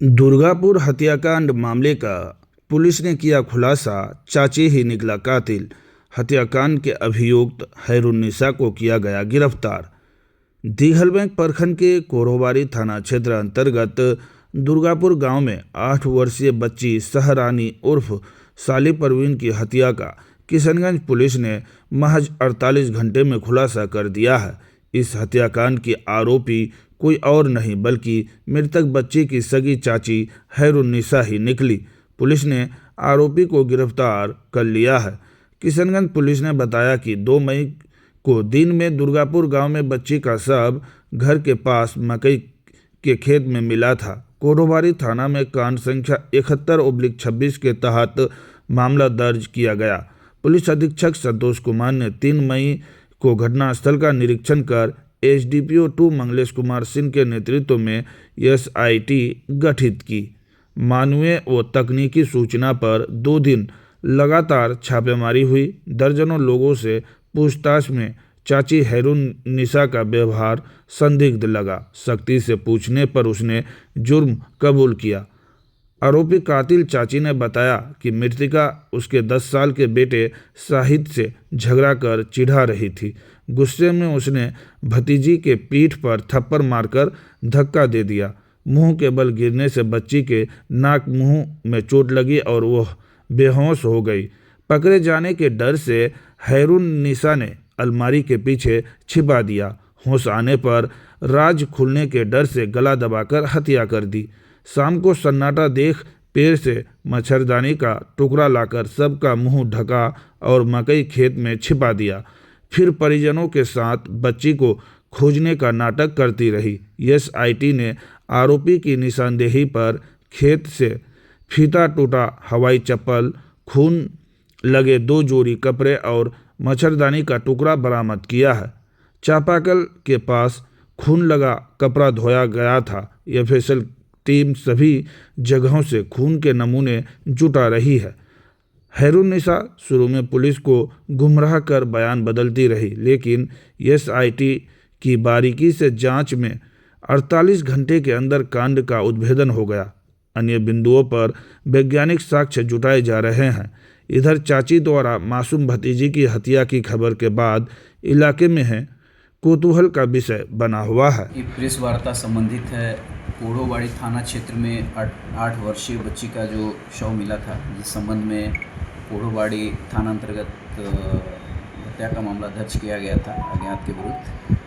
दुर्गापुर हत्याकांड मामले का पुलिस ने किया खुलासा। चाची ही निकला कातिल। हत्याकांड के अभियुक्त हैरुन्निसा को किया गया गिरफ्तार। दिघलबैंक प्रखंड के कोरोबारी थाना क्षेत्र अंतर्गत दुर्गापुर गांव में 8 वर्षीय बच्ची सहरानी उर्फ साली परवीन की हत्या का किशनगंज पुलिस ने महज 48 घंटे में खुलासा कर दिया है। इस हत्याकांड की आरोपी कोई और नहीं बल्कि मृतक बच्ची की सगी चाची हैरुन्निसा ही निकली। पुलिस ने आरोपी को गिरफ्तार कर लिया है। किशनगंज पुलिस ने बताया कि 2 मई को दिन में दुर्गापुर गांव में बच्ची का शव घर के पास मकई के खेत में मिला था। कोरोबारी थाना में कांड संख्या 71/26 के तहत मामला दर्ज किया गया। पुलिस अधीक्षक संतोष कुमार ने 3 मई को घटनास्थल का निरीक्षण कर एसडीपीओ 2 मंगलेश कुमार सिंह के नेतृत्व में एसआईटी गठित की। मानवीय व तकनीकी सूचना पर 2 दिन लगातार छापेमारी हुई। दर्जनों लोगों से पूछताछ में चाची हैरुन्निसा का व्यवहार संदिग्ध लगा। सख्ती से पूछने पर उसने जुर्म कबूल किया। आरोपी कातिल चाची ने बताया कि मृतका उसके 10 साल के बेटे शाहिद से झगड़ा कर चिढ़ा रही थी। गुस्से में उसने भतीजी के पीठ पर थप्पड़ मारकर धक्का दे दिया। मुंह के बल गिरने से बच्ची के नाक मुंह में चोट लगी और वह बेहोश हो गई। पकड़े जाने के डर से हैरुन्निसा ने अलमारी के पीछे छिपा दिया। होश आने पर राज खुलने के डर से गला दबाकर हत्या कर दी। शाम को सन्नाटा देख पेड़ से मच्छरदानी का टुकड़ा लाकर सबका मुंह ढका और मकई खेत में छिपा दिया। फिर परिजनों के साथ बच्ची को खोजने का नाटक करती रही। एसआईटी ने आरोपी की निशानदेही पर खेत से फीता टूटा हवाई चप्पल, खून लगे 2 जोड़ी कपड़े और मच्छरदानी का टुकड़ा बरामद किया है। चापाकल के पास खून लगा कपड़ा धोया गया था। एफएसएल टीम सभी जगहों से खून के नमूने जुटा रही है। हैरुन्निसा शुरू में पुलिस को गुमराह कर बयान बदलती रही, लेकिन एसआईटी की बारीकी से जांच में 48 घंटे के अंदर कांड का उद्भेदन हो गया। अन्य बिंदुओं पर वैज्ञानिक साक्ष्य जुटाए जा रहे हैं। इधर चाची द्वारा मासूम भतीजी की हत्या की खबर के बाद इलाके में है कौतूहल का विषय बना हुआ है। ये प्रेस वार्ता संबंधित है कोरोबाड़ी थाना क्षेत्र में 8 वर्षीय बच्ची का जो शव मिला था, जिस संबंध में कोरोबाड़ी थाना अंतर्गत हत्या का मामला दर्ज किया गया था अज्ञात के विरुद्ध।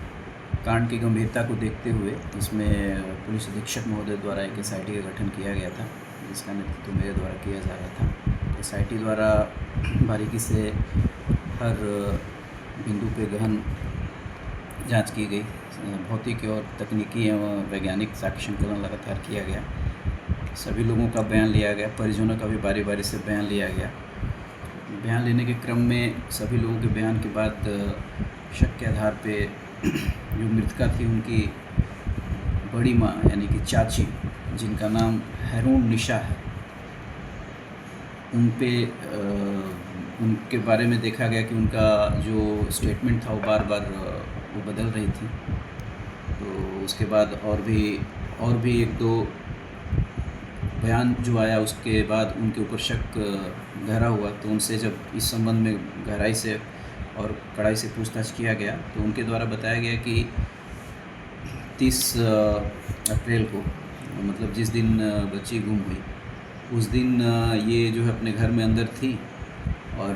कांड की गंभीरता को देखते हुए इसमें पुलिस अधीक्षक महोदय द्वारा एक एसआईटी का गठन किया गया था, जिसका नेतृत्व मेरे द्वारा किया जा रहा था। एसआईटी द्वारा बारीकी से हर बिंदु पे गहन जांच की गई। भौतिक और तकनीकी एवं वैज्ञानिक साक्ष्य संकलन लगातार किया गया। सभी लोगों का बयान लिया गया। परिजनों का भी बारी बारी से बयान लिया गया। बयान लेने के क्रम में सभी लोगों के बयान के बाद शक के आधार पे जो मृतका थी उनकी बड़ी माँ यानी कि चाची, जिनका नाम हैरुन्निसा है, उनके बारे में देखा गया कि उनका जो स्टेटमेंट था वो बार बार वो बदल रही थी। तो उसके बाद और भी 1-2 बयान जो आया, उसके बाद उनके ऊपर शक गहरा हुआ। तो उनसे जब इस संबंध में गहराई से और कड़ाई से पूछताछ किया गया तो उनके द्वारा बताया गया कि 30 अप्रैल को, मतलब जिस दिन बच्ची गुम हुई, उस दिन ये जो है अपने घर में अंदर थी और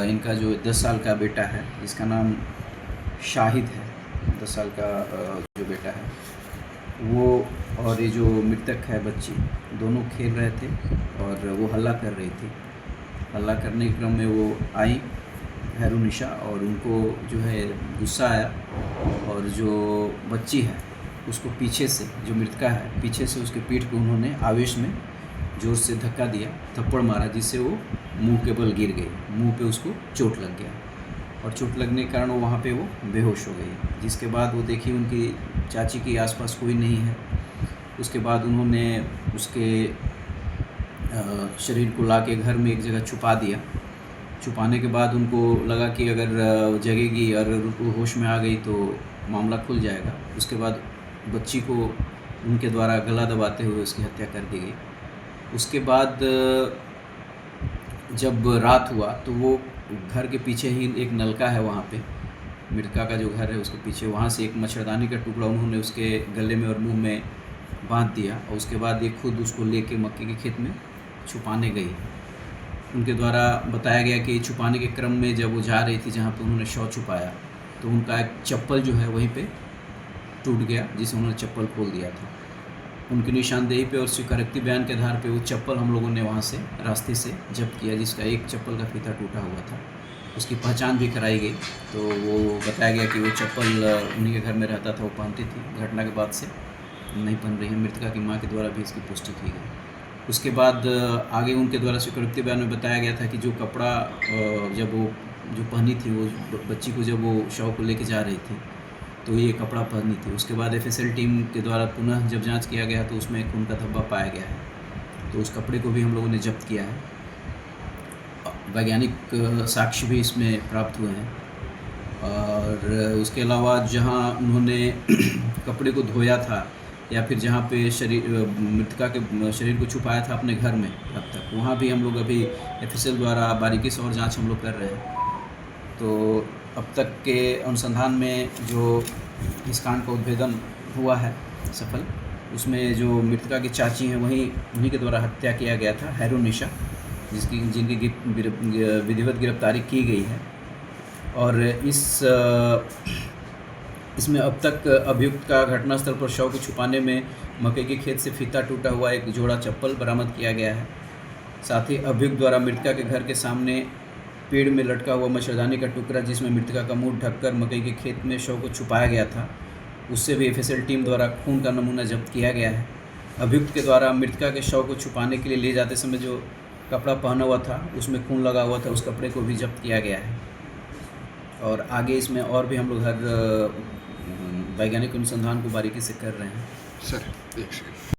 इनका जो 10 साल का बेटा है, जिसका नाम शाहिद है, 10 साल का जो बेटा है वो, और ये जो मृतक है बच्ची, दोनों खेल रहे थे और वो हल्ला कर रही थी। हल्ला करने के क्रम में वो आई हैरुन्निसा और उनको जो है गुस्सा आया और जो बच्ची है उसको पीछे से, जो मृतका है, पीछे से उसके पीठ पे उन्होंने आवेश में जोर से धक्का दिया, थप्पड़ मारा, जिससे वो मुंह के बल गिर गई। मुंह पे उसको चोट लग गया और चोट लगने के कारण वो वहाँ पे वो बेहोश हो गई। जिसके बाद वो देखी उनकी चाची के आसपास कोई नहीं है। उसके बाद उन्होंने उसके शरीर को लाके घर में एक जगह छुपा दिया। छुपाने के बाद उनको लगा कि अगर जगेगी और वो होश में आ गई तो मामला खुल जाएगा। उसके बाद बच्ची को उनके द्वारा गला दबाते हुए उसकी हत्या कर दी गई। उसके बाद जब रात हुआ तो वो घर के पीछे ही एक नलका है वहाँ पे, मृतका का जो घर है उसके पीछे, वहाँ से एक मच्छरदानी का टुकड़ा उन्होंने उसके गले में और मुंह में बांध दिया और उसके बाद ये खुद उसको लेके मक्के के खेत में छुपाने गई। उनके द्वारा बताया गया कि छुपाने के क्रम में जब वो जा रही थी जहाँ पे उन्होंने शव छुपाया तो उनका एक चप्पल जो है वहीं पे टूट गया, जिसे उन्होंने चप्पल खोल दिया था। उनकी निशानदेही पे और स्वीकारोक्ति बयान के आधार पे वो चप्पल हम लोगों ने वहाँ से रास्ते से जब्त किया, जिसका एक चप्पल का फीता टूटा हुआ था। उसकी पहचान भी कराई गई तो वो बताया गया कि वो चप्पल उन्हीं के घर में रहता था, वो पहनती थी। घटना के बाद से नहीं पहन रही है। मृतका की माँ के द्वारा भी इसकी पुष्टि की गई। उसके बाद आगे उनके द्वारा स्वीकारोक्ति बयान में बताया गया था कि जो कपड़ा जब वो जो पहनी थी, वो बच्ची को जब वो शव को लेके जा रही थी तो ये कपड़ा पहनी थी। उसके बाद एफएसएल टीम के द्वारा पुनः जब जांच किया गया तो उसमें खून का धब्बा पाया गया है, तो उस कपड़े को भी हम लोगों ने जब्त किया है। वैज्ञानिक साक्ष्य भी इसमें प्राप्त हुए हैं। और उसके अलावा जहां उन्होंने कपड़े को धोया था या फिर जहां पे शरीर मृतका के शरीर को छुपाया था अपने घर में, अब तक वहां भी हम लोग अभी एफएसएल द्वारा बारीकी से और जांच हम लोग कर रहे हैं। तो अब तक के अनुसंधान में जो इस कांड का उद्भेदन हुआ है सफल, उसमें जो मृतका की चाची हैं उन्हीं के द्वारा हत्या किया गया था, हैरुनिशा, जिनकी विधिवत गिरफ्तारी की गई है। और इसमें अब तक अभियुक्त का घटनास्थल पर शव को छुपाने में मकई के खेत से फीता टूटा हुआ एक जोड़ा चप्पल बरामद किया गया है। साथ ही अभियुक्त द्वारा मृतका के घर के सामने पेड़ में लटका हुआ मच्छरदानी का टुकड़ा, जिसमें मृतका का मुंह ढककर मकई के खेत में शव को छुपाया गया था, उससे भी एफएसएल टीम द्वारा खून का नमूना जब्त किया गया है। अभियुक्त के द्वारा मृतका के शव को छुपाने के लिए ले जाते समय जो कपड़ा पहना हुआ था उसमें खून लगा हुआ था, उस कपड़े को भी जब्त किया गया है। और आगे इसमें और भी हम लोग हर वैज्ञानिक अनुसंधान को बारीकी से कर रहे हैं। सर एक सेकंड।